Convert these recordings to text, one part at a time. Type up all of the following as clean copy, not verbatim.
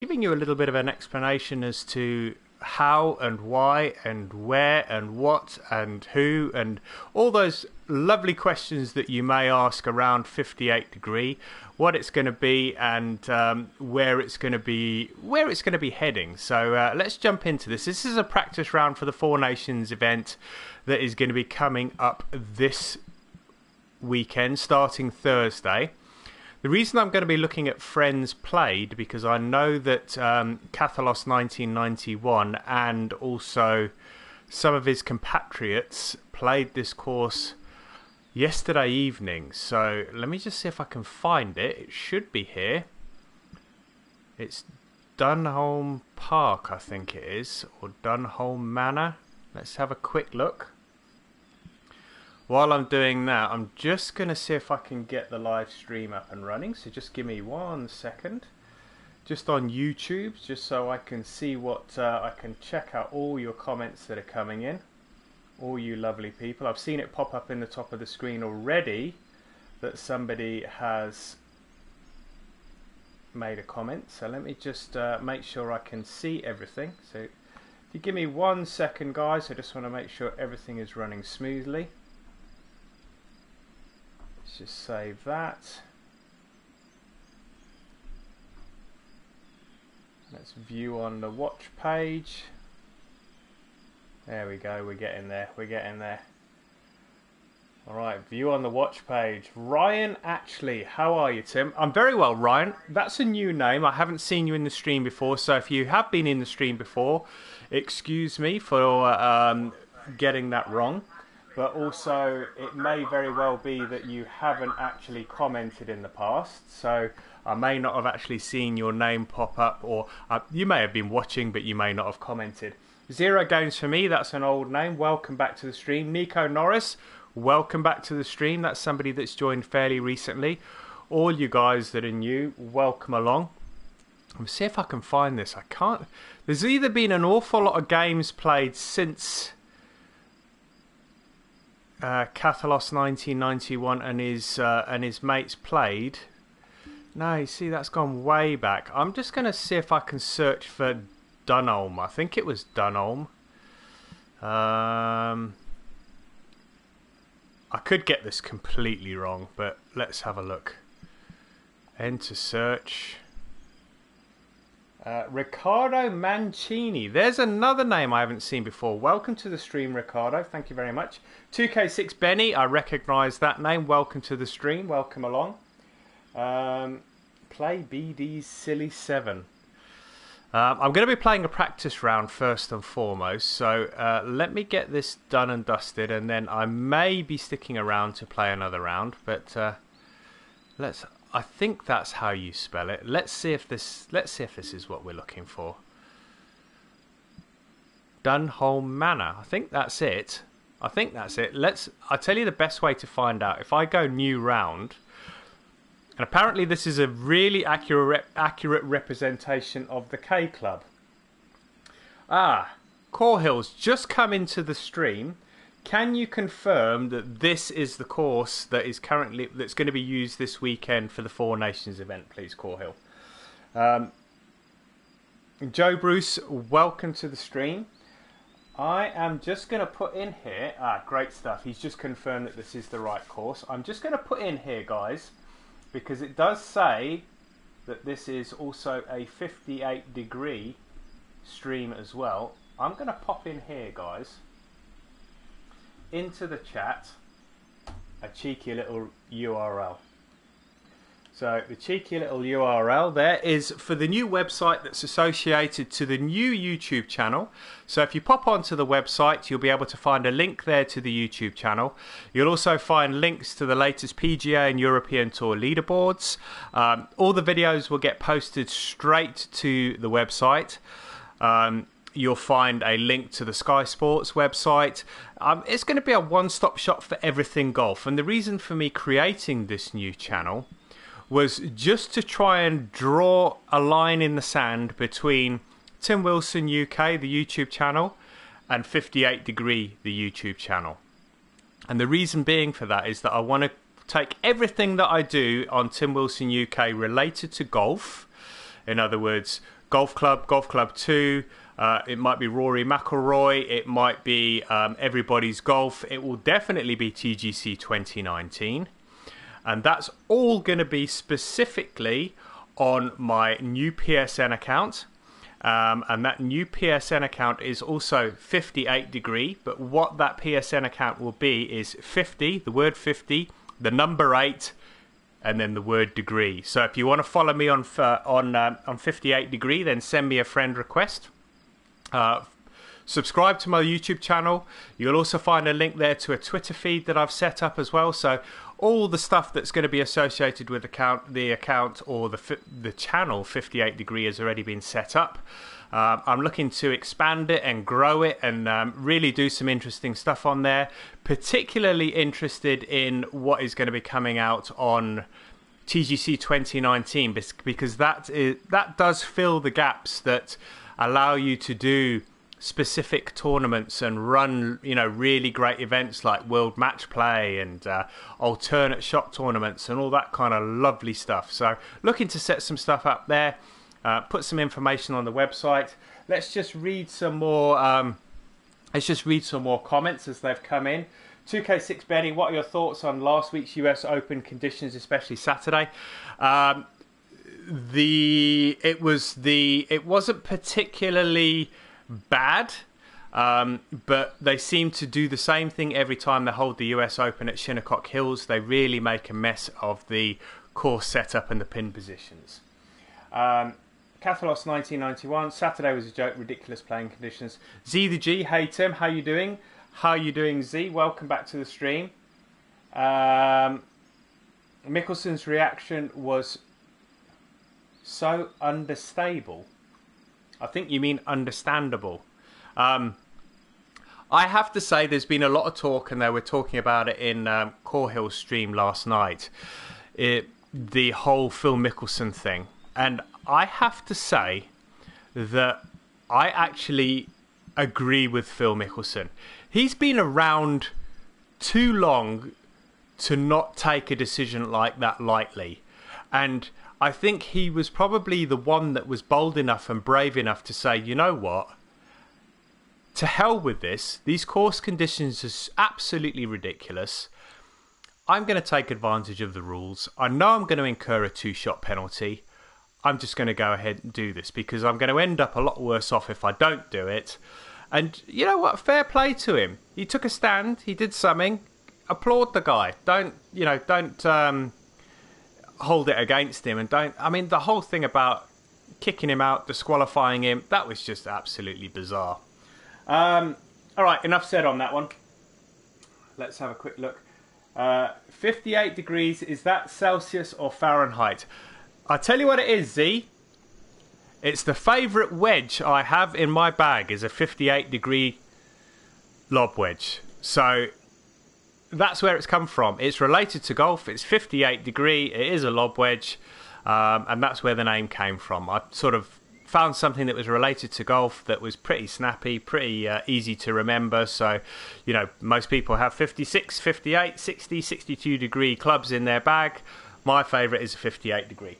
giving you a little bit of an explanation as to how and why and where and what and who and all those lovely questions that you may ask around 58 degree, what it's going to be and where it's going to be heading. So let's jump into this. This is a practice round for the Four Nations event that is going to be coming up this weekend starting Thursday. The reason I'm going to be looking at friends played, because I know that Cathalos 1991 and also some of his compatriots played this course yesterday evening. So let me just see if I can find it. It should be here. It's Dunholm Park, I think it is, or Dunholm Manor. Let's have a quick look. While I'm doing that, I'm just going to see if I can get the live stream up and running. So just give me 1 second. Just on YouTube, just so I can see what... I can check out all your comments that are coming in. All you lovely people. I've seen it pop up in the top of the screen already that somebody has made a comment. So let me just make sure I can see everything. So if you give me 1 second, guys, I just want to make sure everything is running smoothly. Just save that. Let's view on the watch page. There we go, we're getting there, Alright, view on the watch page. Ryan Ashley, how are you, Tim? I'm very well, Ryan. That's a new name. I haven't seen you in the stream before, so if you have been in the stream before, excuse me for getting that wrong. But also, it may very well be that you haven't actually commented in the past. So I may not have actually seen your name pop up, or you may have been watching, but you may not have commented. Zero Games for me, that's an old name. Welcome back to the stream. Nico Norris, welcome back to the stream. That's somebody that's joined fairly recently. All you guys that are new, welcome along. Let me see if I can find this. I can't. There's either been an awful lot of games played since... Cathalos 1991 and his mates played. No, you see, that's gone way back. I'm just going to see if I can search for Dunholm. I think it was Dunholm. I could get this completely wrong, but let's have a look. Enter search. Riccardo Mancini. There's another name I haven't seen before. Welcome to the stream, Riccardo. Thank you very much. 2K6 Benny, I recognise that name. Welcome to the stream. Welcome along. Play BD's Silly 7. I'm going to be playing a practice round first and foremost. So let me get this done and dusted, and then I may be sticking around to play another round. But I think that's how you spell it. Let's see if this is what we're looking for. Dunholm Manor. I think that's it. I'll tell you the best way to find out. If I go new round, and apparently this is a really accurate representation of the K Club. Corehill's just come into the stream. Can you confirm that this is the course that's going to be used this weekend for the Four Nations event, please, Corhill? Joe Bruce, welcome to the stream. I am just going to put in here. Great stuff. He's just confirmed that this is the right course. I'm just going to put in here, guys, because it does say that this is also a 58 degree stream as well. I'm going to pop in here, guys, into the chat a cheeky little URL. So the cheeky little URL there is for the new website that's associated to the new YouTube channel. So if you pop onto the website, you'll be able to find a link there to the YouTube channel. You'll also find links to the latest PGA and European Tour leaderboards. All the videos will get posted straight to the website. You'll find a link to the Sky Sports website. It's going to be a one-stop shop for everything golf. And the reason for me creating this new channel was just to try and draw a line in the sand between Tim Wilson UK, the YouTube channel, and 58 Degree, the YouTube channel. And the reason being for that is that I want to take everything that I do on Tim Wilson UK related to golf, in other words, Golf Club 2. It might be Rory McIlroy. It might be Everybody's Golf. It will definitely be TGC 2019. And that's all going to be specifically on my new PSN account. And that new PSN account is also 58 degree. But what that PSN account will be is 50, the word 50, the number 8, and then the word degree. So if you want to follow me on 58 degree, then send me a friend request. Subscribe to my YouTube channel. You'll also find a link there to a Twitter feed that I've set up as well. So all the stuff that's going to be associated with the account or the channel 58 degree has already been set up. I'm looking to expand it and grow it and really do some interesting stuff on there. Particularly interested in what is going to be coming out on TGC 2019 because that does fill the gaps that allow you to do specific tournaments and run, really great events like World Match Play and alternate shot tournaments and all that kind of lovely stuff. So looking to set some stuff up there, put some information on the website. Let's just read some more. Comments as they've come in. 2K6 Benny, what are your thoughts on last week's US Open conditions, especially Saturday? It wasn't particularly bad, but they seem to do the same thing every time they hold the US Open at Shinnecock Hills. They really make a mess of the course setup and the pin positions. Cathalos 1991, Saturday was a joke, ridiculous playing conditions. Z the G, hey Tim, how you doing? How you doing, Z? Welcome back to the stream. Mickelson's reaction was so understable. I think you mean understandable. I have to say there's been a lot of talk, and they were talking about it in Corehill's stream last night, the whole Phil Mickelson thing. And I have to say that I actually agree with Phil Mickelson. He's been around too long to not take a decision like that lightly. And I think he was probably the one that was bold enough and brave enough to say, you know what? To hell with this. These course conditions are absolutely ridiculous. I'm going to take advantage of the rules. I know I'm going to incur a 2-shot penalty. I'm just going to go ahead and do this because I'm going to end up a lot worse off if I don't do it. And you know what? Fair play to him. He took a stand. He did something. Applaud the guy. Don't hold it against him. And the whole thing about kicking him out, disqualifying him, that was just absolutely bizarre. All right, enough said on that one. Let's have a quick look. 58 degrees, is that Celsius or Fahrenheit? I'll tell you what it is, Z. It's the favourite wedge I have in my bag is a 58 degree lob wedge. So that's where it's come from. It's related to golf. It's 58 degree. It is a lob wedge. And that's where the name came from. I sort of found something that was related to golf that was pretty snappy, pretty easy to remember. So, most people have 56, 58, 60, 62 degree clubs in their bag. My favourite is a 58 degree.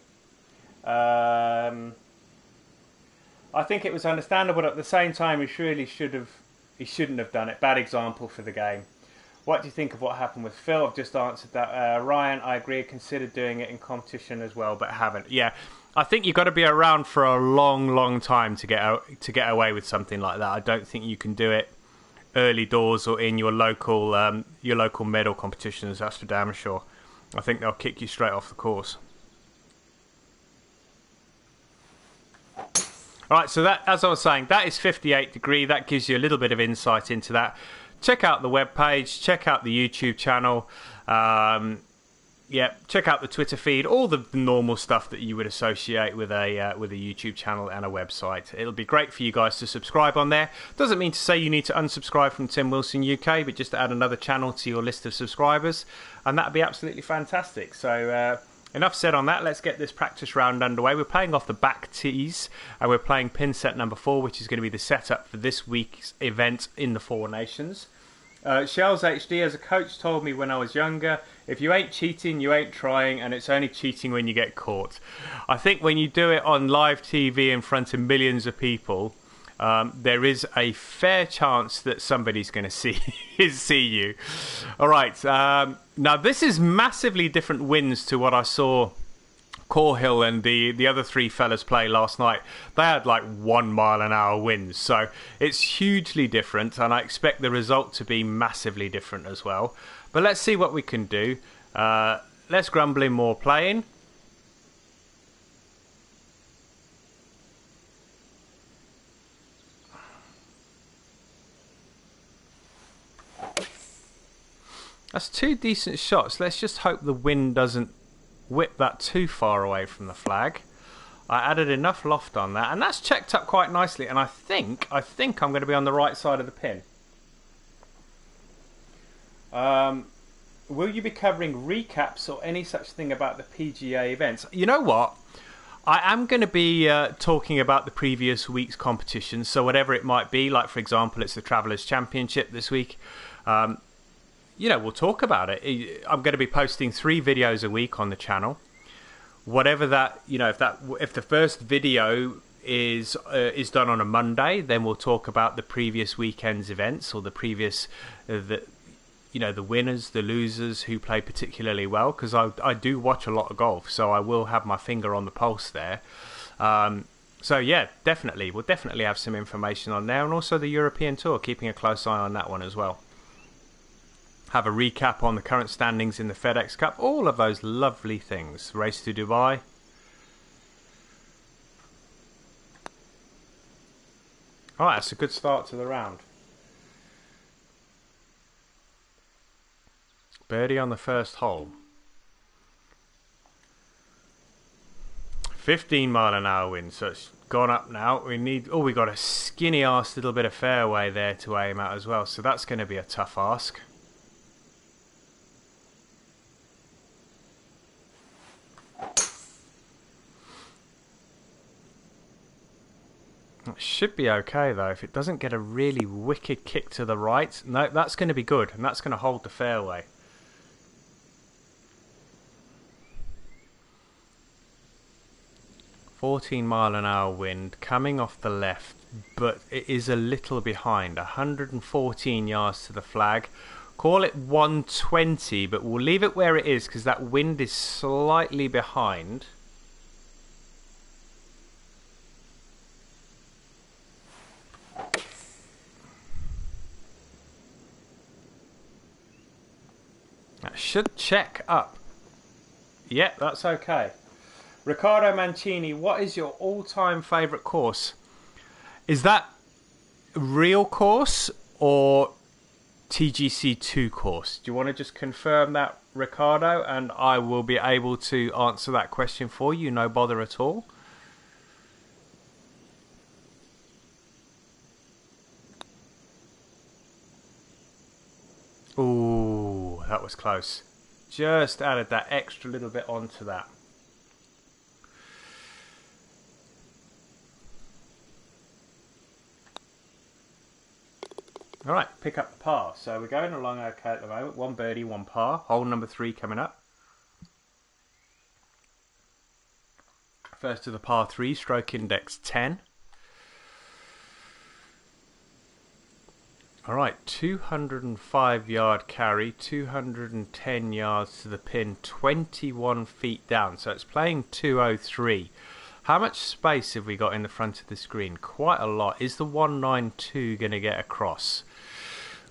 I think it was understandable, but at the same time, he shouldn't have done it. Bad example for the game. What do you think of what happened with Phil? I've just answered that. Ryan, I agree. I considered doing it in competition as well, but haven't. Yeah, I think you've got to be around for a long, long time to get away with something like that. I don't think you can do it early doors or in your local medal competitions. That's for damn sure. I think they'll kick you straight off the course. All right, so that, as I was saying, that is 58 degree. That gives you a little bit of insight into that. Check out the webpage. Check out the YouTube channel. Check out the Twitter feed. All the normal stuff that you would associate with a YouTube channel and a website. It'll be great for you guys to subscribe on there. Doesn't mean to say you need to unsubscribe from Tim Wilson UK, but just to add another channel to your list of subscribers, and that'd be absolutely fantastic. So. Enough said on that. Let's get this practice round underway. We're playing off the back tees, and we're playing pin set number 4, which is going to be the setup for this week's event in the Four Nations. Shells HD, as a coach told me when I was younger, if you ain't cheating, you ain't trying, and it's only cheating when you get caught. I think when you do it on live TV in front of millions of people, there is a fair chance that somebody's going to see you. All right. Now, this is massively different winds to what I saw Corhill and the other three fellas play last night. They had like 1 mile an hour winds, so it's hugely different, and I expect the result to be massively different as well. But let's see what we can do. Less grumbling, more playing. That's 2 decent shots. Let's just hope the wind doesn't whip that too far away from the flag. I added enough loft on that, and that's checked up quite nicely, and I think I'm going to be on the right side of the pin. Will you be covering recaps or any such thing about the PGA events? You know what? I am going to be talking about the previous week's competitions, so whatever it might be, like for example, it's the Travellers' Championship this week. We'll talk about it. I'm going to be posting 3 videos a week on the channel. Whatever that, if the first video is done on a Monday, then we'll talk about the previous weekend's events, or the previous, the winners, the losers, who play particularly well, because I do watch a lot of golf, so I will have my finger on the pulse there. So yeah, definitely, we'll definitely have some information on there, and also the European Tour, keeping a close eye on that one as well. Have a recap on the current standings in the FedEx Cup, all of those lovely things. Race to Dubai. Alright, that's a good start to the round. Birdie on the first hole. 15 mile an hour wind, so it's gone up now. We got a skinny arse little bit of fairway there to aim at as well, so that's going to be a tough ask. It should be okay though. If it doesn't get a really wicked kick to the right, no, that's going to be good, and that's going to hold the fairway. "14 mile an hour wind coming off the left, but it is a little behind. 114 yards to the flag. Call it 120, but we'll leave it where it is because that wind is slightly behind. That should check up. Yep, that's okay. Riccardo Mancini, what is your all-time favourite course? Is that real course or TGC2 course? Do you want to just confirm that, Riccardo? And I will be able to answer that question for you, no bother at all. Ooh, that was close. Just added that extra little bit onto that. Alright, pick up the par. So we're going along okay at the moment. 1 birdie, 1 par. Hole number 3 coming up. First to the par 3, stroke index 10. Alright, 205 yard carry, 210 yards to the pin, 21 feet down. So it's playing 203. How much space have we got in the front of the screen? Quite a lot. Is the 192 going to get across?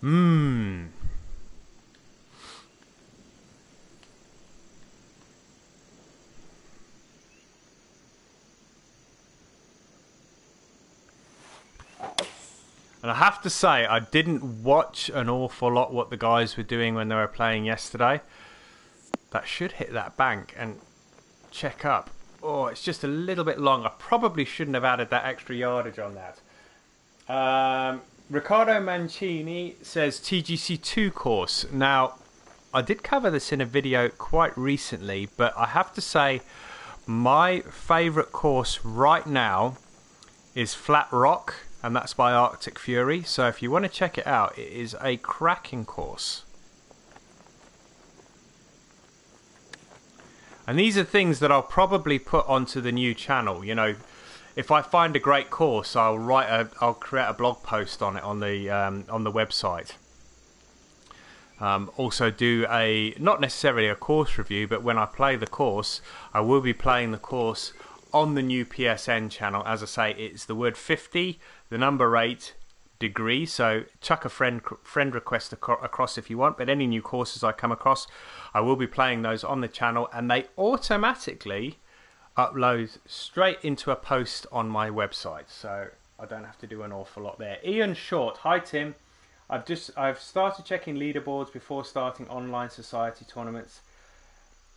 And I have to say, I didn't watch an awful lot what the guys were doing when they were playing yesterday. That should hit that bank and check up. Oh, it's just a little bit long. I probably shouldn't have added that extra yardage on that. Riccardo Mancini says TGC2 course. Now, I did cover this in a video quite recently, but I have to say my favourite course right now is Flat Rock and that's by Arctic Fury. So if you want to check it out, it is a cracking course. And these are things that I'll probably put onto the new channel. You know, if I find a great course, I'll create a blog post on it on the website. Also do not necessarily a course review, but when I play the course, I will be playing the course on the new PSN channel. As I say, it's the word 50, the number 8, degree. So chuck a friend request across if you want, but any new courses I come across, I will be playing those on the channel, and they automatically upload straight into a post on my website, so I don't have to do an awful lot there. Ian Short, hi Tim. I've started checking leaderboards before starting online society tournaments,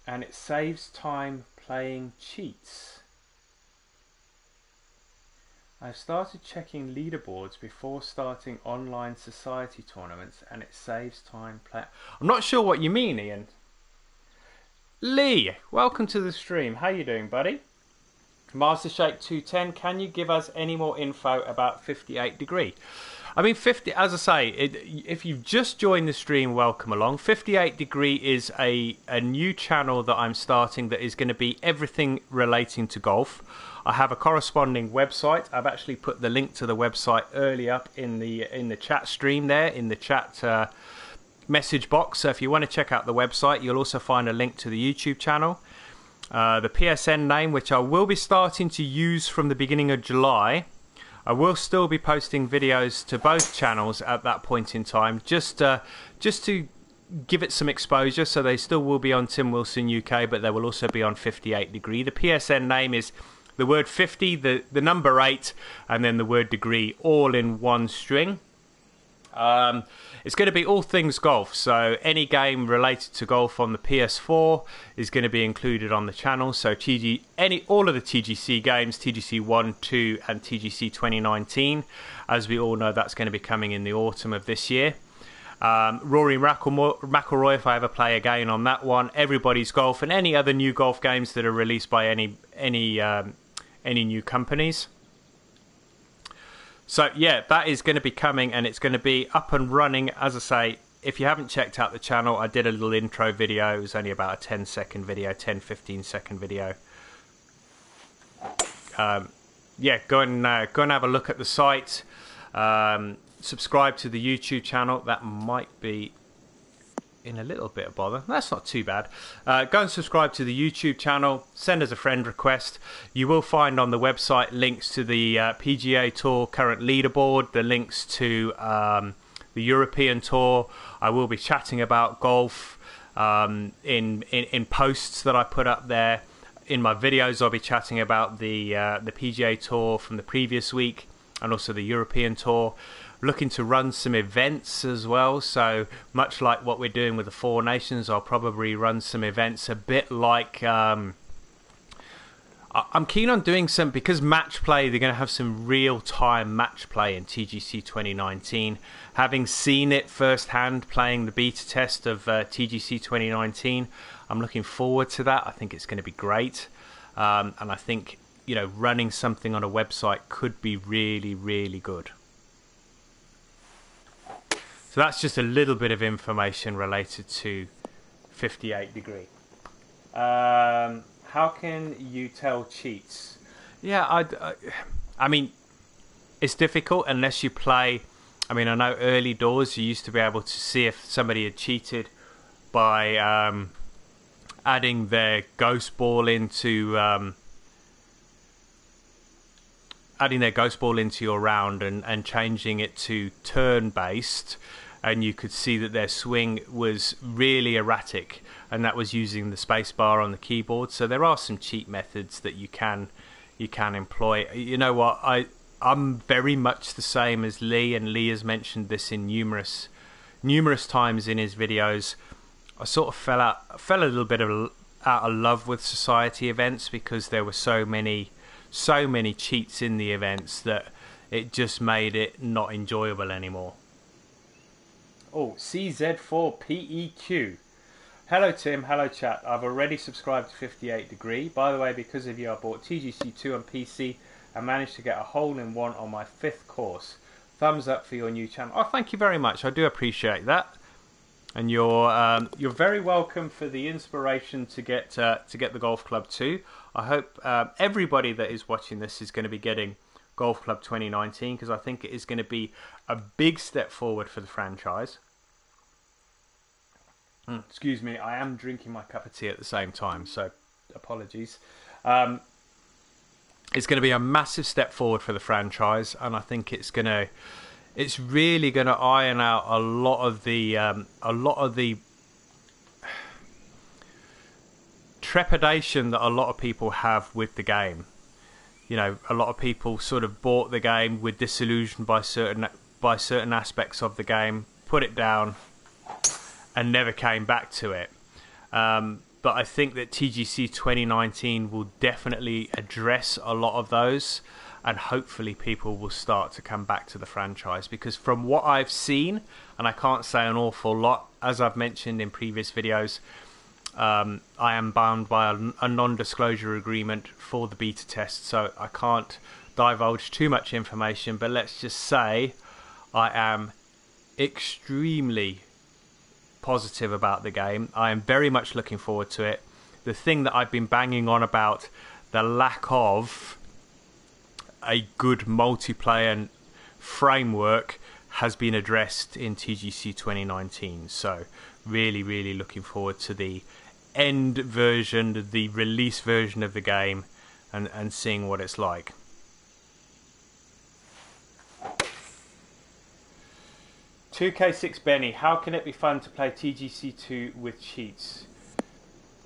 and it saves time playing cheats. I've started checking leaderboards before starting online society tournaments, and it saves time playing. I'm not sure what you mean, Ian. Lee, welcome to the stream. How you doing, buddy? Master Shake 210, can you give us any more info about 58 degree? I mean, 50, as I say, if you've just joined the stream, welcome along. 58 degree is a new channel that I'm starting that is going to be everything relating to golf. I have a corresponding website. I've actually put the link to the website early up in the chat stream there, in the chat message box. So if you want to check out the website, you'll also find a link to the YouTube channel. The PSN name, which I will be starting to use from the beginning of July. I will still be posting videos to both channels at that point in time, just to give it some exposure. So they still will be on Tim Wilson UK, but they will also be on 58 degree. The PSN name is the word 50, the number 8, and then the word degree, all in one string. It's going to be all things golf, so any game related to golf on the PS4 is going to be included on the channel. So all of the TGC games, TGC 1, 2 and TGC 2019, as we all know, that's going to be coming in the autumn of this year. Rory McIlroy, if I ever play again on that one, Everybody's Golf, and any other new golf games that are released by any new companies. So yeah, that is going to be coming, and it's going to be up and running. As I say, if you haven't checked out the channel, I did a little intro video. It was only about a 10-second video, 10-15 second video. Yeah, go and have a look at the site. Subscribe to the YouTube channel. That might be in a little bit of bother. That's not too bad. Go and subscribe to the YouTube channel. Send us a friend request. You will find on the website links to the PGA Tour current leaderboard, the links to the European Tour. I will be chatting about golf in posts that I put up there. In my videos, I'll be chatting about the PGA Tour from the previous week and also the European Tour. Looking to run some events as well, so much like what we're doing with the Four Nations, I'll probably run some events a bit like I'm keen on doing some, because match play, they're going to have some real-time match play in TGC 2019. Having seen it firsthand playing the beta test of TGC 2019, I'm looking forward to that. I think it's going to be great, and I think, you know, running something on a website could be really, really good. So that's just a little bit of information related to 58 degree. How can you tell cheats? Yeah, I mean, it's difficult unless you play. I mean, I know early doors you used to be able to see if somebody had cheated by adding their ghost ball into your round and changing it to turn based, and you could see that their swing was really erratic, and that was using the space bar on the keyboard. So there are some cheat methods that you can employ. You know what, I'm very much the same as Lee, and Lee has mentioned this in numerous times in his videos. I sort of fell a little bit out of love with society events because there were so many cheats in the events that it just made it not enjoyable anymore. Oh, CZ4PEQ. Hello Tim, hello chat. I've already subscribed to 58 degree. By the way, because of you, I bought TGC2 on PC and managed to get a hole-in-one on my 5th course. Thumbs up for your new channel. Oh, thank you very much. I do appreciate that. And you're very welcome for the inspiration to get the golf club too. I hope everybody that is watching this is going to be getting Golf Club 2019, because I think it is going to be a big step forward for the franchise. Excuse me, I am drinking my cup of tea at the same time, so apologies. It's going to be a massive step forward for the franchise, and I think it's really going to iron out a lot of the trepidation that a lot of people have with the game. You know, a lot of people sort of bought the game with disillusion by certain aspects of the game, put it down, and never came back to it. But I think that TGC 2019 will definitely address a lot of those, and hopefully people will start to come back to the franchise, because from what I've seen, and I can't say an awful lot, as I've mentioned in previous videos, I am bound by a non-disclosure agreement for the beta test, so I can't divulge too much information, but let's just say I am extremely positive about the game. I am very much looking forward to it. The thing that I've been banging on about, the lack of a good multiplayer framework, has been addressed in TGC 2019. So really looking forward to the end version, the release version of the game, and seeing what it's like. "2K6 Benny, how can it be fun to play TGC2 with cheats?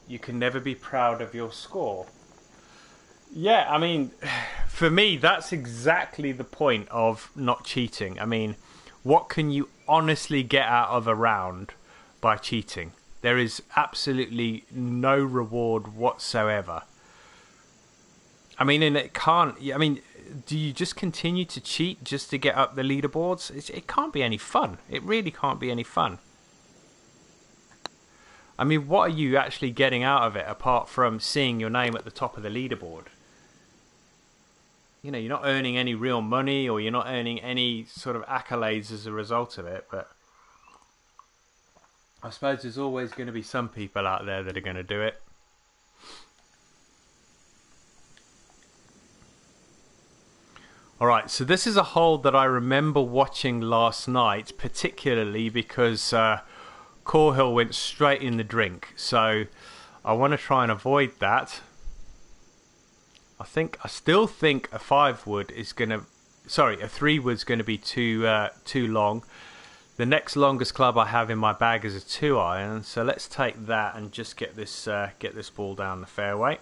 You can never be proud of your score." Yeah, I mean, for me, that's exactly the point of not cheating. I mean, what can you honestly get out of a round by cheating? There is absolutely no reward whatsoever. I mean, and it can't... I mean, do you just continue to cheat just to get up the leaderboards? It can't be any fun. It really can't be any fun. I mean, what are you actually getting out of it apart from seeing your name at the top of the leaderboard? You know, you're not earning any real money, or you're not earning any sort of accolades as a result of it, but I suppose there's always going to be some people out there that are going to do it. Alright, so this is a hole that I remember watching last night, particularly because Corhill went straight in the drink, so I want to try and avoid that. I still think a 5-wood is going to... Sorry, a 3-wood's going to be too long. The next longest club I have in my bag is a 2-iron, so let's take that and just get this ball down the fairway.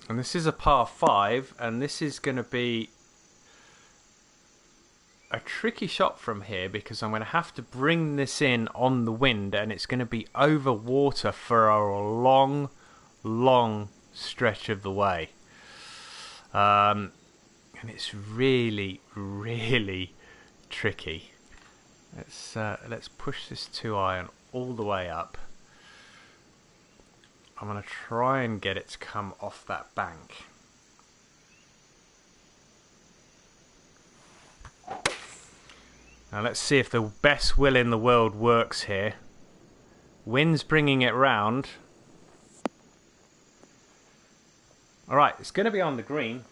And this is a par 5, and this is going to be a tricky shot from here, because I'm going to have to bring this in on the wind, and it's going to be over water for a long stretch of the way. And it's really tricky. Let's push this 2-iron all the way up. I'm going to try and get it to come off that bank. Now let's see if the best will in the world works here. Wind's bringing it round. Alright, it's going to be on the green.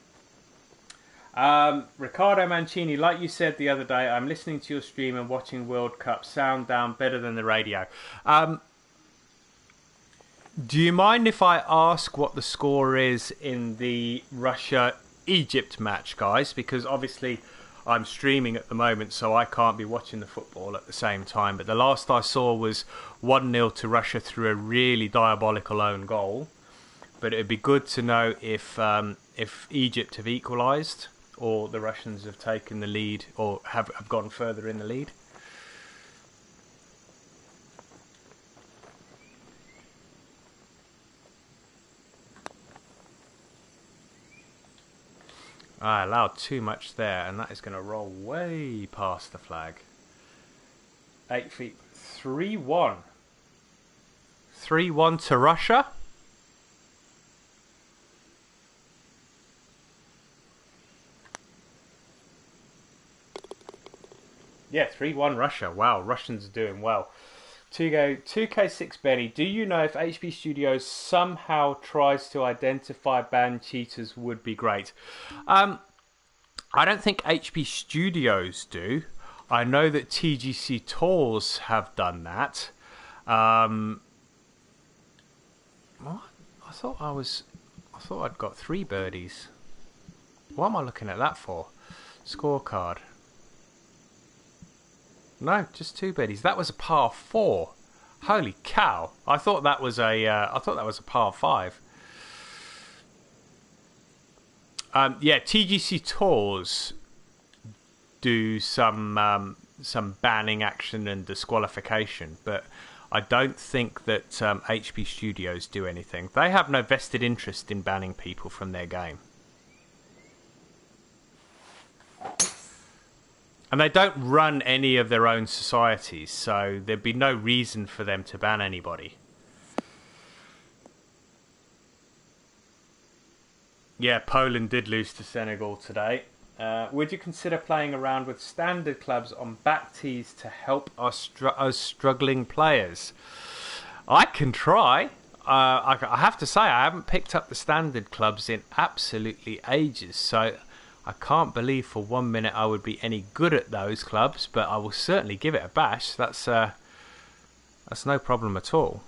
Riccardo Mancini, like you said the other day, I'm listening to your stream and watching World Cup. Sound down better than the radio. Do you mind if I ask what the score is in the Russia-Egypt match, guys? Because obviously I'm streaming at the moment, so I can't be watching the football at the same time. But the last I saw was 1-0 to Russia through a really diabolical own goal. But it would be good to know if Egypt have equalised, or the Russians have taken the lead, or have gone further in the lead. I allowed too much there, and that is going to roll way past the flag. 8 feet. 3-1. 3-1 to Russia. Yeah, 3-1 Russia. Wow, Russians are doing well. 2K6 Benny, do you know if HP Studios somehow tries to identify banned cheaters would be great? I don't think HP Studios do. I know that TGC Tours have done that. What? I thought I'd got 3 birdies. What am I looking at that for? Scorecard. No, just 2 birdies. That was a par 4. Holy cow! I thought that was a par 5. Yeah, TGC Tours do some banning action and disqualification, but I don't think that HP Studios do anything. They have no vested interest in banning people from their game. And they don't run any of their own societies, so there'd be no reason for them to ban anybody. Yeah, Poland did lose to Senegal today. Would you consider playing around with standard clubs on back tees to help us struggling players? I can try. I have to say, I haven't picked up the standard clubs in absolutely ages, so I can't believe for 1 minute I would be any good at those clubs, but I will certainly give it a bash. That's no problem at all.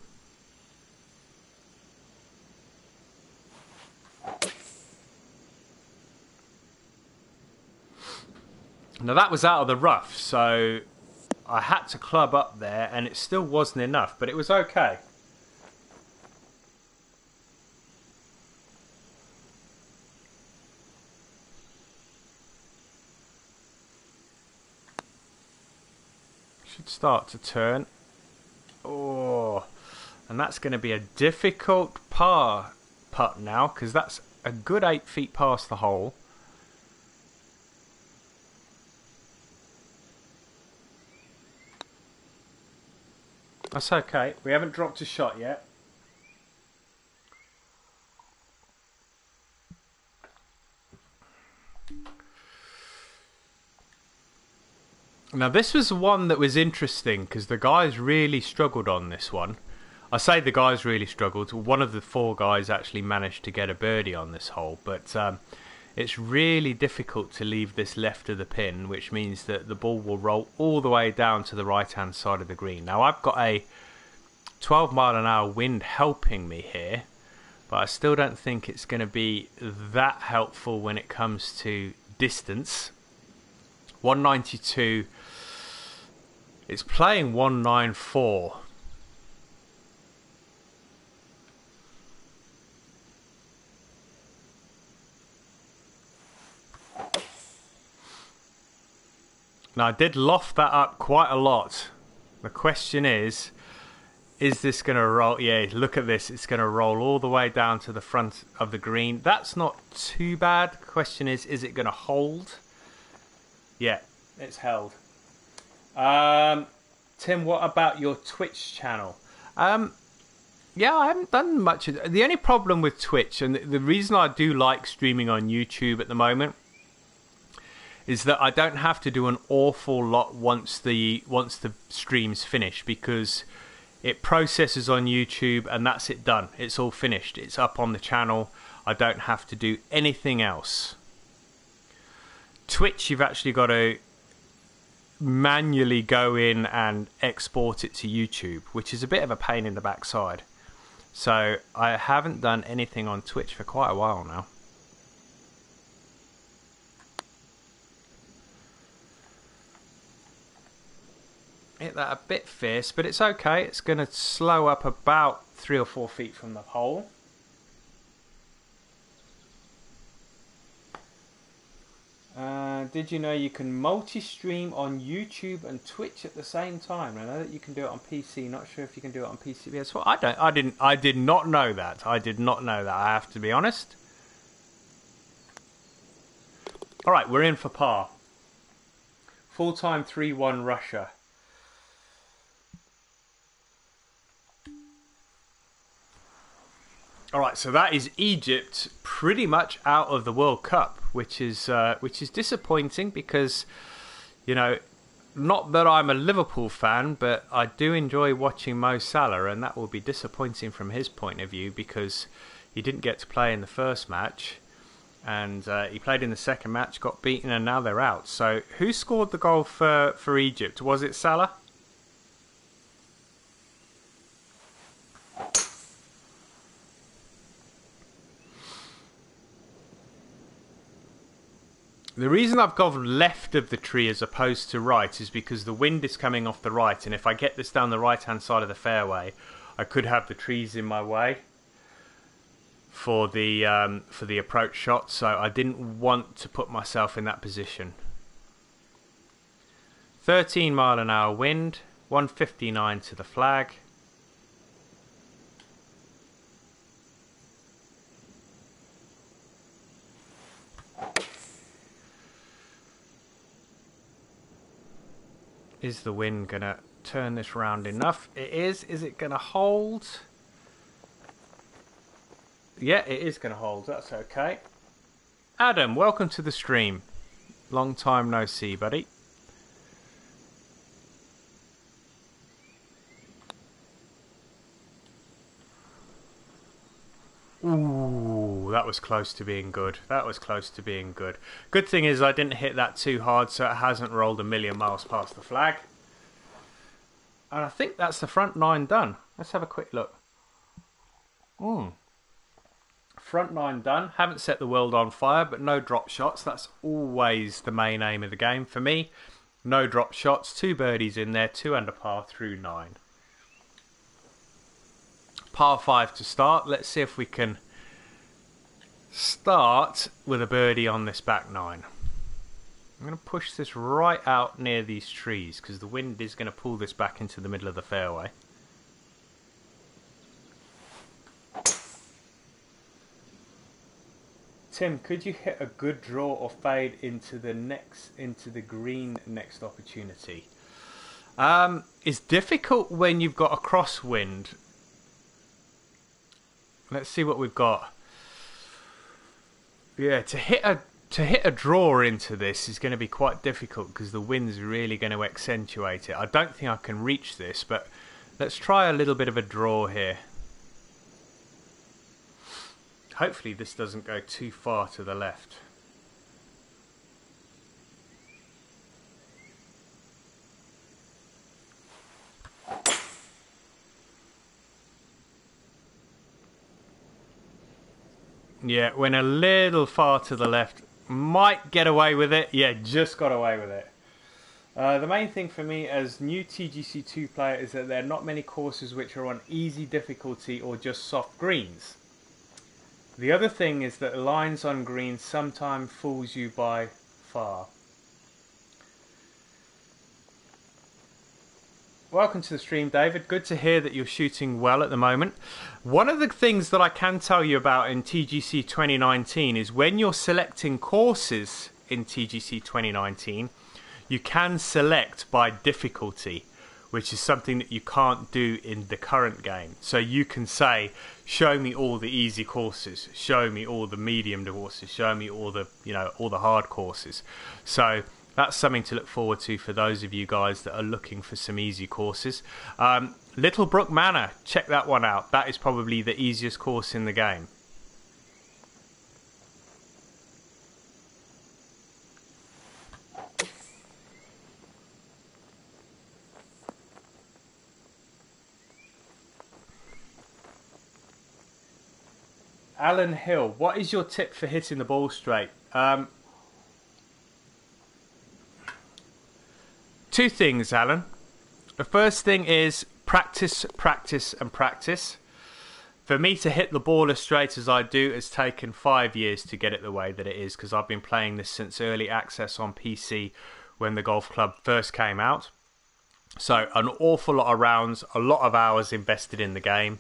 Now that was out of the rough, so I had to club up there, and it still wasn't enough, but it was okay. Should start to turn. Oh, and that's going to be a difficult par putt now, because that's a good 8 feet past the hole. That's okay. We haven't dropped a shot yet. Now this was one that was interesting because the guys really struggled on this one. I say the guys really struggled. One of the 4 guys actually managed to get a birdie on this hole, but it's really difficult to leave this left of the pin, which means that the ball will roll all the way down to the right hand side of the green. Now I've got a 12-mile-an-hour wind helping me here, but I still don't think it's going to be that helpful when it comes to distance. 192. It's playing 194. Now I did loft that up quite a lot. The question is this going to roll? Yeah, look at this. It's going to roll all the way down to the front of the green. That's not too bad. The question is it going to hold? Yeah, it's held. Tim, what about your Twitch channel? Yeah, I haven't done much. The only problem with Twitch, and the reason I do like streaming on YouTube at the moment, is that I don't have to do an awful lot once the stream's finished, because it processes on YouTube and that's it, done. It's all finished. It's up on the channel. I don't have to do anything else. Twitch, you've actually got to manually go in and export it to YouTube, which is a bit of a pain in the backside. So I haven't done anything on Twitch for quite a while now. Hit that a bit fierce, but it's okay. It's going to slow up about 3 or 4 feet from the hole. Did you know you can multi-stream on YouTube and Twitch at the same time? I know that you can do it on PC. Not sure if you can do it on PC. Yes, well, I did not know that. I did not know that. I have to be honest. All right, we're in for par. Full-time 3-1 Russia. All right, so that is Egypt pretty much out of the World Cup, which is disappointing because, you know, not that I'm a Liverpool fan, but I do enjoy watching Mo Salah, and that will be disappointing from his point of view because he didn't get to play in the first match, and he played in the second match, got beaten, and now they're out. So who scored the goal for Egypt? Was it Salah? The reason I've gone left of the tree as opposed to right is because the wind is coming off the right, and if I get this down the right-hand side of the fairway, I could have the trees in my way for the approach shot, so I didn't want to put myself in that position. 13-mile-an-hour wind, 159 to the flag. Is the wind going to turn this round enough? It is. Is it going to hold? Yeah, it is going to hold. That's okay. Adam, welcome to the stream. Long time no see, buddy. Ooh, that was close to being good. That was close to being good. Good thing is I didn't hit that too hard, so it hasn't rolled a million miles past the flag. And I think that's the front nine done. Let's have a quick look. Front nine done. Haven't set the world on fire, but no drop shots. That's always the main aim of the game for me. No drop shots. 2 birdies in there. 2 under par through 9. Par 5 to start. Let's see if we can start with a birdie on this back 9. I'm going to push this right out near these trees because the wind is going to pull this back into the middle of the fairway. Tim, could you hit a good draw or fade into the green next opportunity? It's difficult when you've got a crosswind. Let's see what we've got. Yeah, to hit a draw into this is going to be quite difficult because the wind's really going to accentuate it. I don't think I can reach this, but let's try a little bit of a draw here. Hopefully this doesn't go too far to the left. Yeah, went a little far to the left. Might get away with it. Yeah, just got away with it. The main thing for me as new TGC2 player is that there are not many courses which are on easy difficulty or just soft greens. The other thing is that lines on greens sometimes fools you by far. Welcome to the stream, David. Good to hear that you're shooting well at the moment. One of the things that I can tell you about in TGC 2019 is when you're selecting courses in TGC 2019, you can select by difficulty, which is something that you can't do in the current game. So you can say, show me all the easy courses, show me all the medium courses, show me all the, all the hard courses. So that's something to look forward to for those of you guys that are looking for some easy courses. Littlebrook Manor, check that one out. That is probably the easiest course in the game. Alan Hill, what is your tip for hitting the ball straight? Two things, Alan. The first thing is practice, practice and practice. For me to hit the ball as straight as I do, it's taken 5 years to get it the way that it is because I've been playing this since early access on PC when the golf club first came out. So an awful lot of rounds, a lot of hours invested in the game.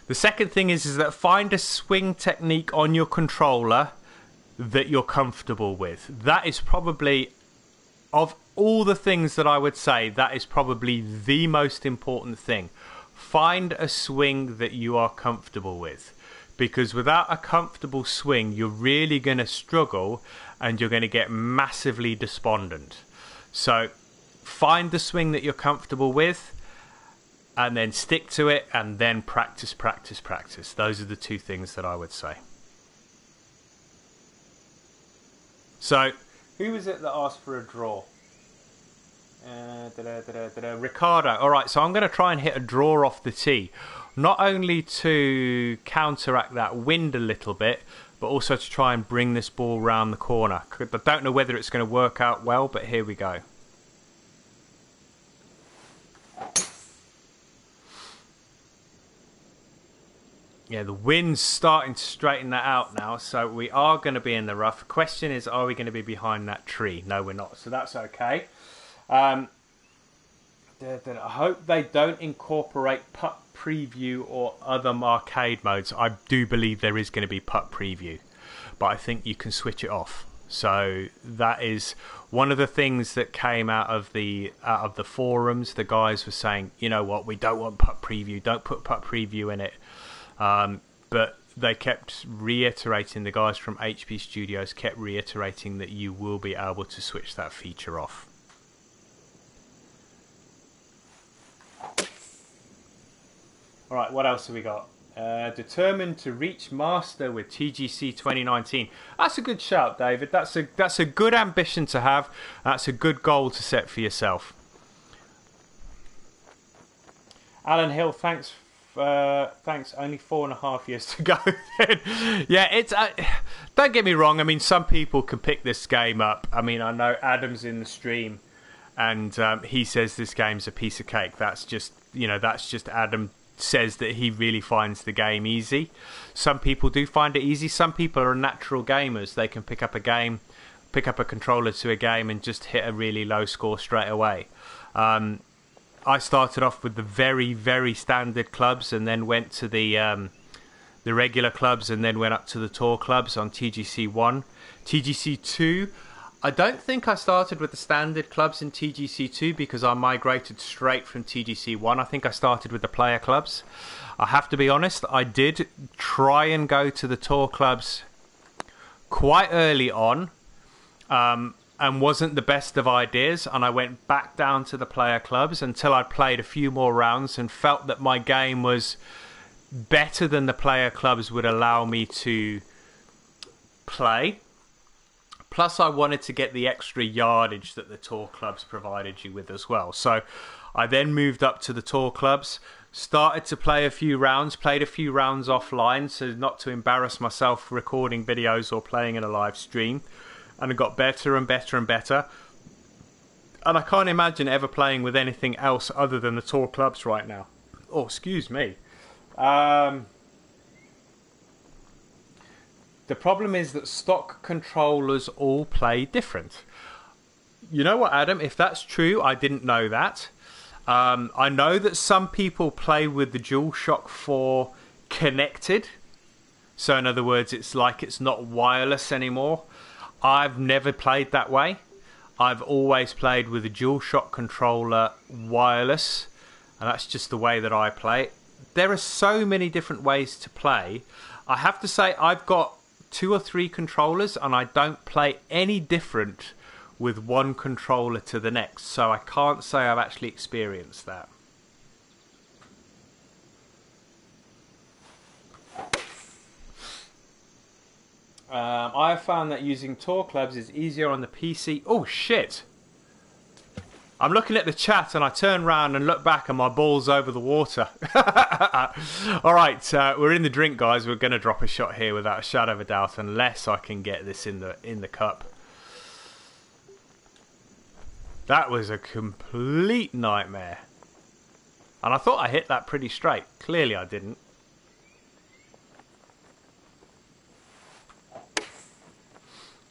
The second thing is that find a swing technique on your controller that you're comfortable with. That is probably, of all the things that I would say, that is probably the most important thing. Find a swing that you are comfortable with. because without a comfortable swing, you're really going to struggle and you're going to get massively despondent. So find the swing that you're comfortable with and then stick to it, and then practice, practice, practice. Those are the two things that I would say. So, who was it that asked for a draw? Ricardo. All right, so I'm going to try and hit a draw off the tee. Not only to counteract that wind a little bit, but also to try and bring this ball round the corner. I don't know whether it's going to work out well, but here we go. Yeah, the wind's starting to straighten that out now, so we are going to be in the rough. The question is, are we going to be behind that tree? No, we're not, so that's okay. I hope they don't incorporate putt preview or other arcade modes. I do believe there is going to be putt preview, but I think you can switch it off. So that is one of the things that came out of the forums. The guys were saying, you know what, we don't want putt preview. Don't put putt preview in it. But they kept reiterating, the guys from HP Studios kept reiterating that you will be able to switch that feature off. Alright, what else have we got? Determined to reach Master with TGC 2019. That's a good shout, David. That's a good ambition to have. That's a good goal to set for yourself. Alan Hill, thanks. Only 4.5 years to go. Yeah, it's don't get me wrong. I mean, some people can pick this game up. I mean, I know Adam's in the stream, and he says this game's a piece of cake. That's just Adam says that he really finds the game easy. Some people do find it easy. Some people are natural gamers. They can pick up a controller to a game and just hit a really low score straight away. I started off with the very, very standard clubs, and then went to the regular clubs, and then went up to the tour clubs on TGC 1. TGC 2, I don't think I started with the standard clubs in TGC 2 because I migrated straight from TGC 1. I think I started with the player clubs. I have to be honest, I did try and go to the tour clubs quite early on, and wasn't the best of ideas, and I went back down to the player clubs until I played a few more rounds and felt that my game was better than the player clubs would allow me to play. Plus I wanted to get the extra yardage that the tour clubs provided you with as well. So I then moved up to the tour clubs, started to play a few rounds, played a few rounds offline, so not to embarrass myself recording videos or playing in a live stream. And it got better and better and better. And I can't imagine ever playing with anything else other than the tour clubs right now. Oh, excuse me. The problem is that stock controllers all play different. You know what, Adam? If that's true, I didn't know that. I know that some people play with the DualShock 4 connected. So in other words, it's like it's not wireless anymore. I've never played that way. I've always played with a DualShock controller wireless, and that's just the way that I play. There are so many different ways to play. I have to say I've got 2 or 3 controllers, and I don't play any different with one controller to the next, so I can't say I've actually experienced that. I have found that using tour clubs is easier on the PC. Oh shit! I'm looking at the chat and I turn around and look back and my ball's over the water. Alright, we're in the drink, guys. We're going to drop a shot here without a shadow of a doubt, unless I can get this in the cup. That was a complete nightmare. And I thought I hit that pretty straight. Clearly I didn't.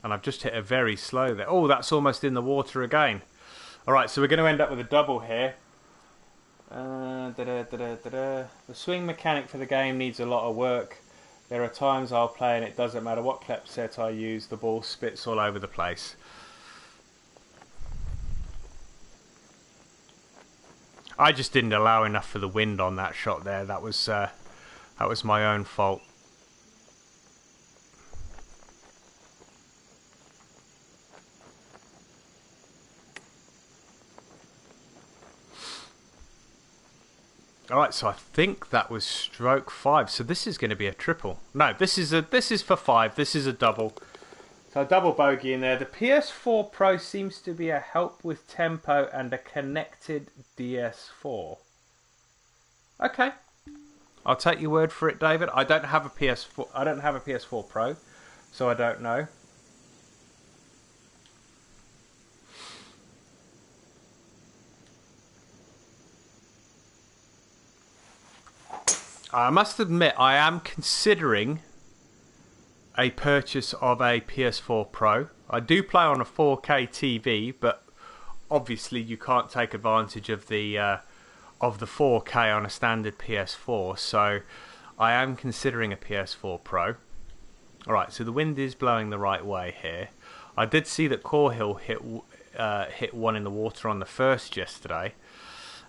And I've just hit a very slow there. Oh, that's almost in the water again. Alright, so we're going to end up with a double here. The swing mechanic for the game needs a lot of work. There are times I'll play and it doesn't matter what clip set I use, the ball spits all over the place. I just didn't allow enough for the wind on that shot there. That was my own fault. All right, so I think that was stroke 5. So this is going to be a triple. No, this is for 5. This is a double. So a double bogey in there. The PS4 Pro seems to be a help with tempo and a connected DS4. Okay, I'll take your word for it, David. I don't have a PS4. I don't have a PS4 Pro, so I don't know. I must admit, I am considering a purchase of a PS4 Pro. I do play on a 4K TV, but obviously you can't take advantage of the 4K on a standard PS4. So I am considering a PS4 Pro. All right, so the wind is blowing the right way here. I did see that Core Hill hit one in the water on the first yesterday.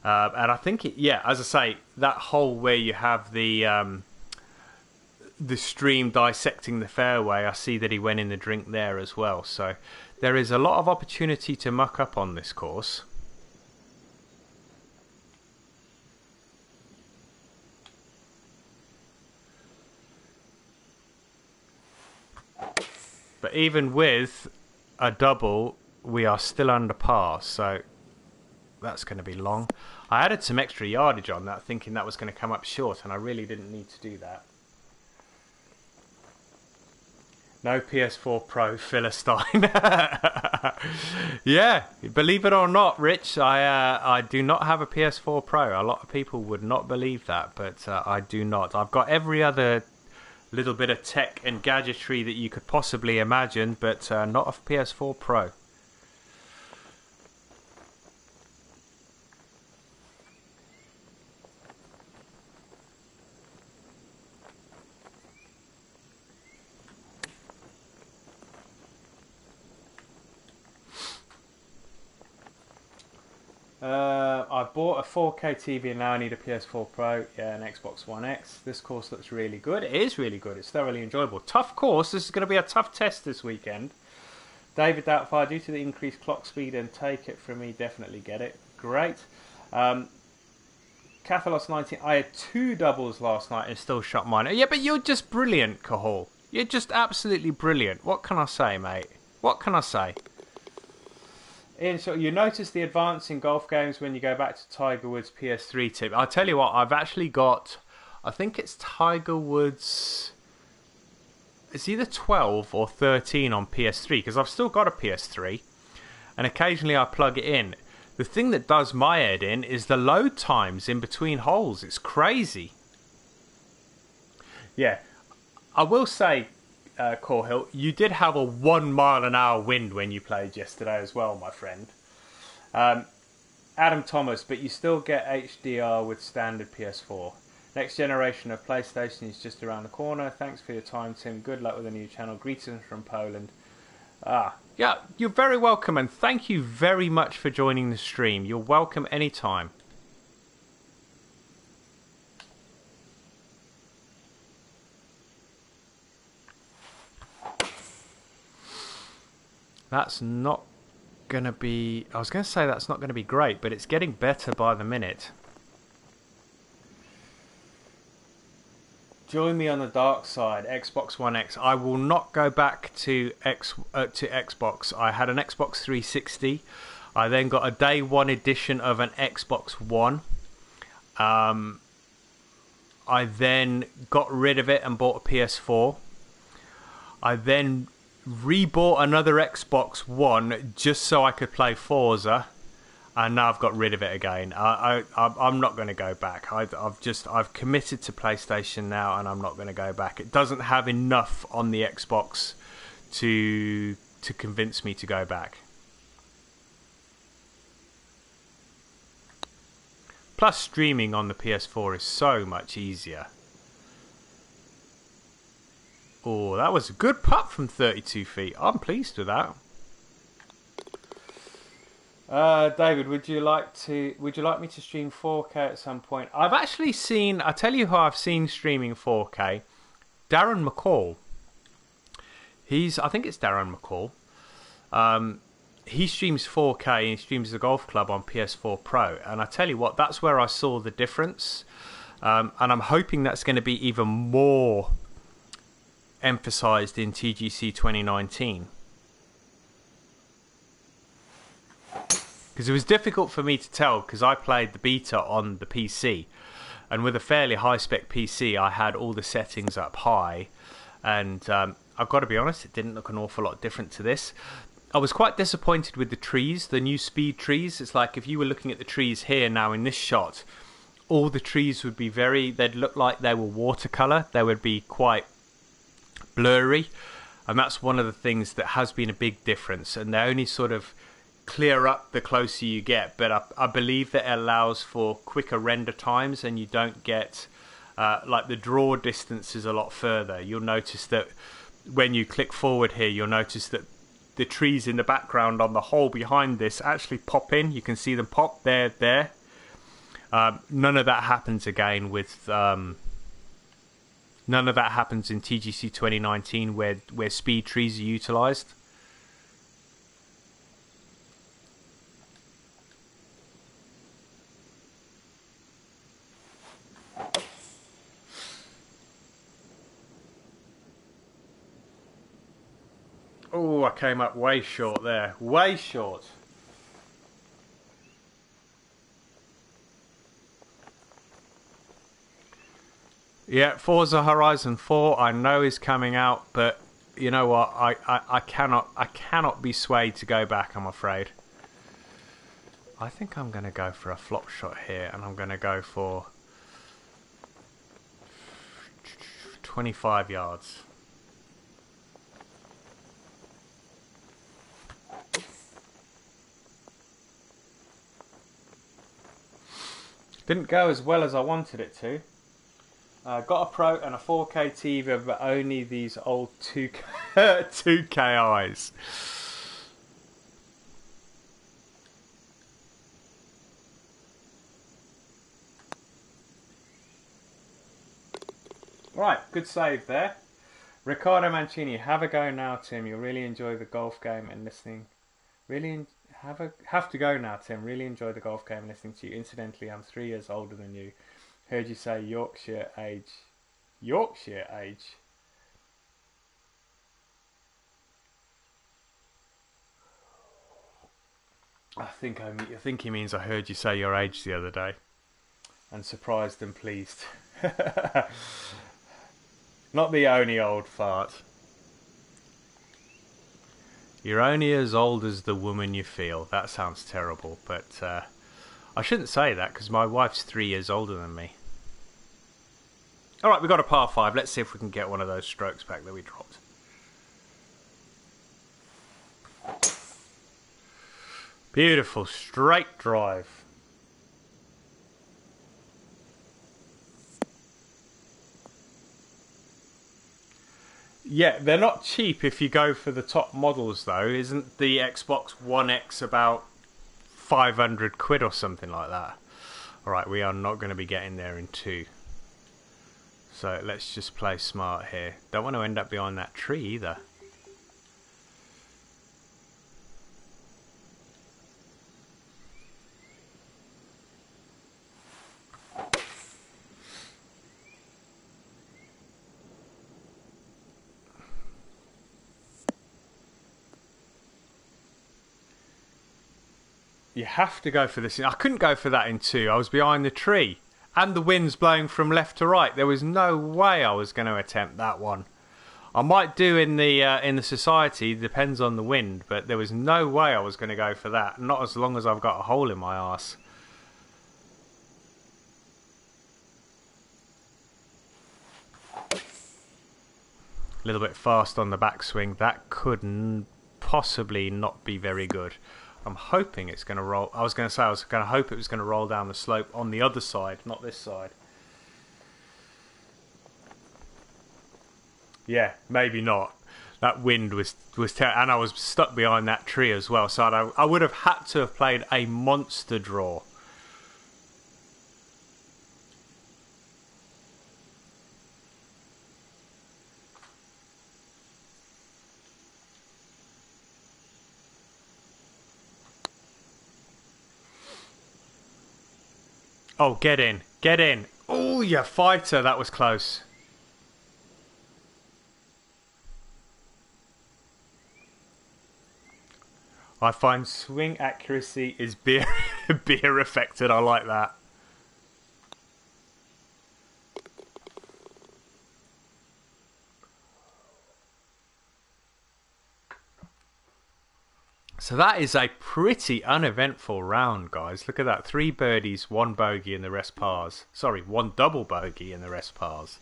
And I think, as I say, that hole where you have the stream dissecting the fairway, I see that he went in the drink there as well. So there is a lot of opportunity to muck up on this course. But even with a double, we are still under par. So that's going to be long. I added some extra yardage on that, thinking that was going to come up short, and I really didn't need to do that. No PS4 Pro, Philistine. Yeah, believe it or not, Rich, I do not have a PS4 Pro. A lot of people would not believe that, but I do not. I've got every other little bit of tech and gadgetry that you could possibly imagine, but not a PS4 Pro. I've bought a 4K TV and now I need a PS4 Pro, and Xbox One X. This course looks really good. It is really good. It's thoroughly enjoyable. Tough course. This is going to be a tough test this weekend. David Doubtfire, due to the increased clock speed, and take it from me, definitely get it. Great. Cathalos 19, I had 2 doubles last night and still shot mine. Yeah, but you're just brilliant, Cahal. You're just absolutely brilliant. What can I say, mate? What can I say? Ian, so you notice the advance in golf games when you go back to Tiger Woods' PS3 tip. I'll tell you what, I've actually got, I think it's Tiger Woods, it's either 12 or 13 on PS3, because I've still got a PS3, and occasionally I plug it in. The thing that does my head in is the load times in between holes. It's crazy. Yeah, I will say, Core Hill, you did have a 1 mile an hour wind when you played yesterday as well, my friend. Adam Thomas, but you still get HDR with standard PS4. Next generation of PlayStation is just around the corner. Thanks for your time, Tim. Good luck with the new channel. Greetings from Poland. Yeah, you're very welcome, and thank you very much for joining the stream. You're welcome anytime. That's not going to be... I was going to say that's not going to be great, but it's getting better by the minute. Join me on the dark side, Xbox One X. I will not go back to Xbox. I had an Xbox 360. I then got a day one edition of an Xbox One. I then got rid of it and bought a PS4. I then rebought another Xbox One just so I could play Forza, and now I've got rid of it again. I'm not going to go back. I've committed to PlayStation now, and I'm not going to go back. It doesn't have enough on the Xbox to convince me to go back. Plus, streaming on the PS4 is so much easier. Oh, that was a good putt from 32 feet. I'm pleased with that. David, would you like me to stream 4K at some point? I've actually seen, I'll tell you who I've seen streaming 4K. Darren McCall. I think it's Darren McCall. he streams 4K and he streams the golf club on PS4 Pro, and I tell you what, that's where I saw the difference. And I'm hoping that's going to be even more emphasized in TGC 2019. Because it was difficult for me to tell, because I played the beta on the PC, and with a fairly high spec PC I had all the settings up high, and I've got to be honest, it didn't look an awful lot different to this. I was quite disappointed with the trees, the new speed trees. It's like if you were looking at the trees here now in this shot, all the trees would be they'd look like they were watercolor. They would be quite blurry, and that's one of the things that has been a big difference, and they only sort of clear up the closer you get, but I believe that it allows for quicker render times, and you don't get like the draw distance is a lot further. You'll notice that when you click forward here, you'll notice that the trees in the background on the hole behind this actually pop in. You can see them pop there. None of that happens again with none of that happens in TGC 2019 where speed trees are utilized. Oh, I came up way short there. Way short. Yeah, Forza Horizon 4 I know is coming out, but you know what? I cannot be swayed to go back, I'm afraid. I think I'm going to go for a flop shot here, and I'm going to go for 25 yards. Didn't go as well as I wanted it to. Got a Pro and a 4K TV, but only these old 2K eyes. Right, good save there. Riccardo Mancini, have a go now, Tim. You'll really enjoy the golf game and listening. Have to go now, Tim. Really enjoy the golf game and listening to you. Incidentally, I'm 3 years older than you. Heard you say Yorkshire age. Yorkshire age? I think he means I heard you say your age the other day. And surprised and pleased. Not the only old fart. You're only as old as the woman you feel. That sounds terrible, but I shouldn't say that because my wife's 3 years older than me. Alright, we've got a par 5. Let's see if we can get one of those strokes back that we dropped. Beautiful, straight drive. Yeah, they're not cheap if you go for the top models though. Isn't the Xbox One X about 500 quid or something like that? Alright, we are not going to be getting there in 2. So let's just play smart here. Don't want to end up behind that tree either. You have to go for this. I couldn't go for that in 2. I was behind the tree. And the wind's blowing from left to right. There was no way I was going to attempt that one. I might do in the society, depends on the wind, but there was no way I was going to go for that. Not as long as I've got a hole in my arse. A little bit fast on the backswing. That could possibly not be very good. I'm hoping it's going to roll. I was going to hope it was going to roll down the slope on the other side, not this side. Yeah, maybe not. That wind was terrible, and I was stuck behind that tree as well. So I would have had to have played a monster draw. Oh, get in. Get in. Oh, you fighter. That was close. I find swing accuracy is beer beer affected. I like that. So that is a pretty uneventful round, guys. Look at that. 3 birdies, 1 bogey and the rest pars. Sorry, 1 double bogey and the rest pars.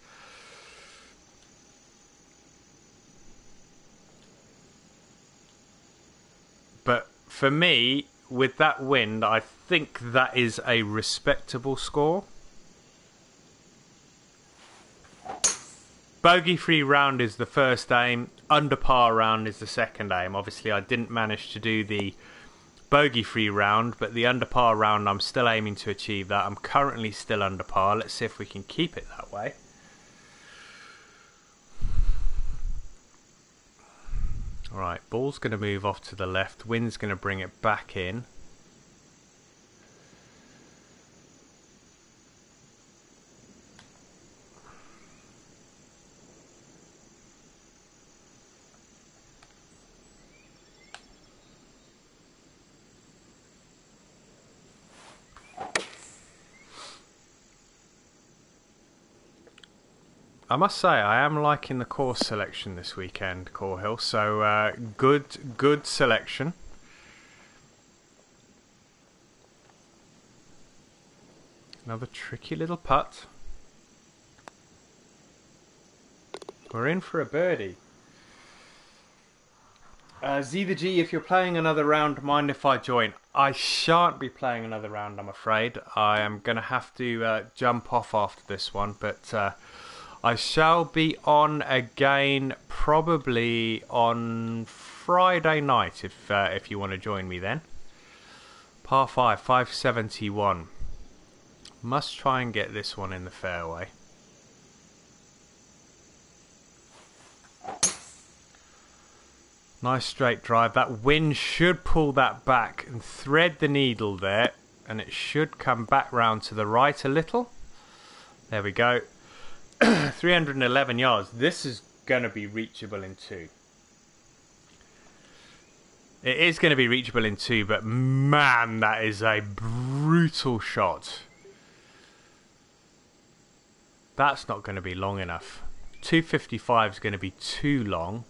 But for me, with that wind, I think that is a respectable score. Bogey-free round is the first aim. Under par round is the second aim. Obviously, I didn't manage to do the bogey-free round, but the under par round, I'm still aiming to achieve that. I'm currently still under par. Let's see if we can keep it that way. Alright, ball's going to move off to the left. Wind's going to bring it back in. I must say, I am liking the course selection this weekend, Core Hill. So, good selection. Another tricky little putt. We're in for a birdie. Z the G, if you're playing another round, mind if I join? I shan't be playing another round, I'm afraid. I am going to have to jump off after this one, but I shall be on again probably on Friday night if you want to join me then. Par 5, 571. Must try and get this one in the fairway. Nice straight drive. That wind should pull that back and thread the needle there, and it should come back round to the right a little. There we go. 311 yards. This is going to be reachable in 2. It is going to be reachable in 2, but man, that is a brutal shot. That's not going to be long enough. 255 is going to be too long.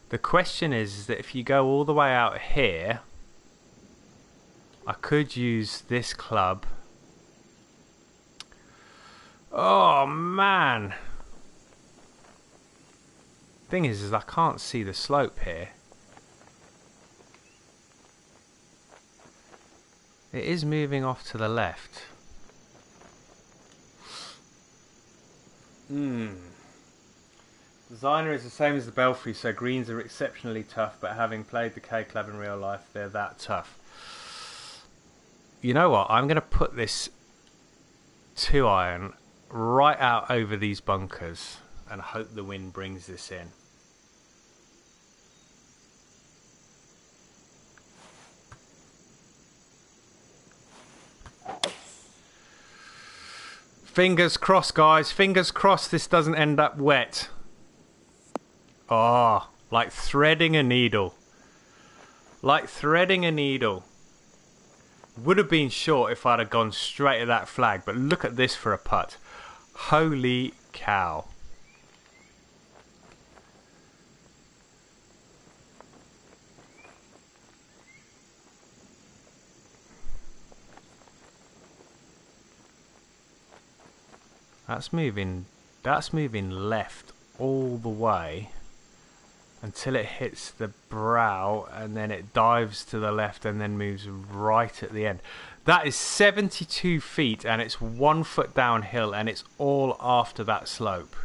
The question is that if you go all the way out here, I could use this club. Oh man. Thing is I can't see the slope here. It is moving off to the left. Designer is the same as the Belfry, so greens are exceptionally tough, but having played the K Club in real life, they're that tough. You know what? I'm going to put this 2-iron right out over these bunkers and hope the wind brings this in. Fingers crossed, guys. Fingers crossed this doesn't end up wet. Oh, like threading a needle. Like threading a needle. Would have been short if I'd have gone straight at that flag, but look at this for a putt. Holy cow. That's moving left all the way until it hits the brow, and then it dives to the left and then moves right at the end. That is 72 feet and it's 1 foot downhill, and it's all after that slope.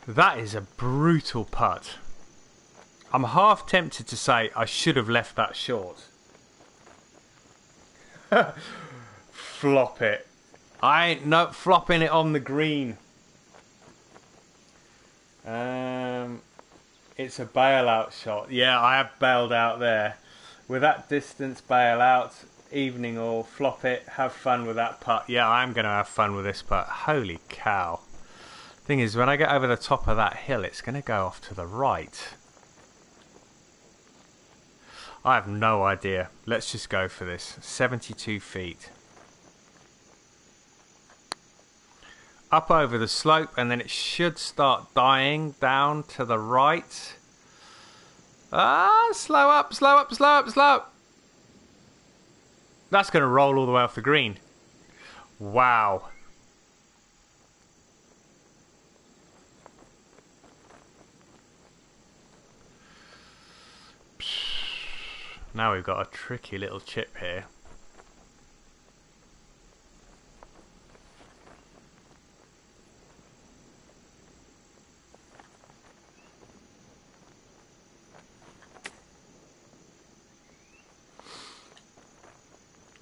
That is a brutal putt. I'm half tempted to say I should have left that short. Flop it. I ain't not flopping it on the green. It's a bailout shot. Yeah, I have bailed out there. With that distance, bail out. evening all, flop it, have fun with that putt. Yeah, I'm going to have fun with this putt. Holy cow. Thing is, when I get over the top of that hill, it's going to go off to the right. I have no idea. Let's just go for this. 72 feet. Up over the slope, and then it should start dying down to the right. Ah, slow up, slow up, slow up, slow up. That's going to roll all the way off the green. Wow. Now we've got a tricky little chip here.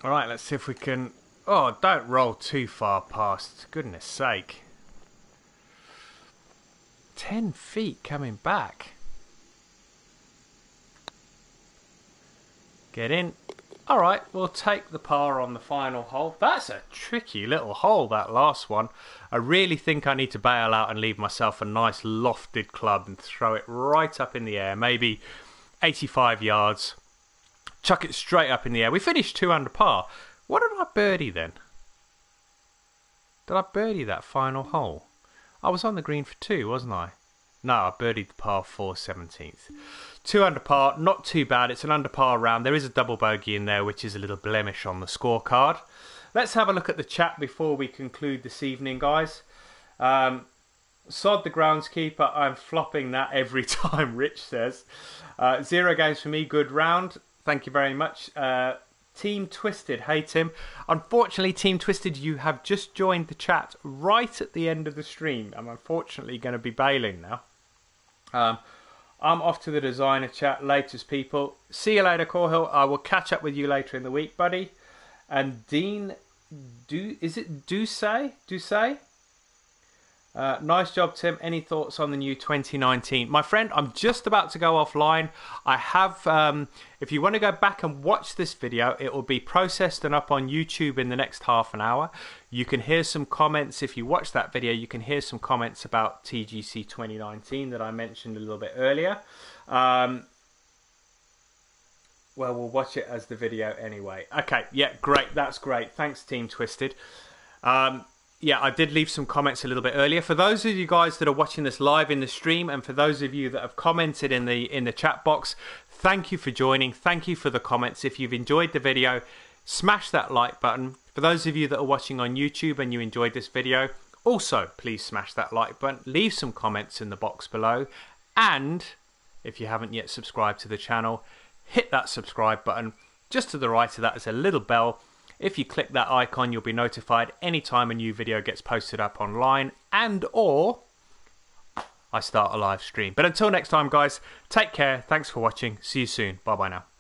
Alright, let's see if we can... Oh, don't roll too far past. Goodness sake. 10 feet coming back. Get in. Alright, we'll take the par on the final hole. That's a tricky little hole, that last one. I really think I need to bail out and leave myself a nice lofted club and throw it right up in the air. Maybe 85 yards. Chuck it straight up in the air. We finished 2 under par. What did I birdie then? Did I birdie that final hole? I was on the green for 2, wasn't I? No, I birdied the par 4 17th. 2 under par, not too bad. It's an under par round. There is a double bogey in there, which is a little blemish on the scorecard. Let's have a look at the chat before we conclude this evening, guys. Sod the groundskeeper. I'm flopping that every time, Rich says. 0 games for me, good round. Thank you very much. Team Twisted. Hey, Tim. Unfortunately, Team Twisted, you have just joined the chat right at the end of the stream. I'm unfortunately going to be bailing now. I'm off to the designer chat. Latest, people. See you later, Corhill. I will catch up with you later in the week, buddy. And Dean, is it Doucet? Nice job, Tim. Any thoughts on the new 2019? My friend, I'm just about to go offline. I have, if you want to go back and watch this video, it will be processed and up on YouTube in the next half an hour. You can hear some comments. If you watch that video, you can hear some comments about TGC 2019 that I mentioned a little bit earlier. Well, we'll watch it as the video anyway. Okay, yeah, great. That's great. Thanks, Team Twisted. Yeah, I did leave some comments a little bit earlier. For those of you guys that are watching this live in the stream, and for those of you that have commented in the chat box, thank you for joining. Thank you for the comments. If you've enjoyed the video, smash that like button. For those of you that are watching on YouTube and you enjoyed this video, also please smash that like button. Leave some comments in the box below. And if you haven't yet subscribed to the channel, hit that subscribe button. Just to the right of that is a little bell. If you click that icon, you'll be notified anytime a new video gets posted up online and or I start a live stream. But until next time, guys, take care. Thanks for watching. See you soon. Bye-bye now.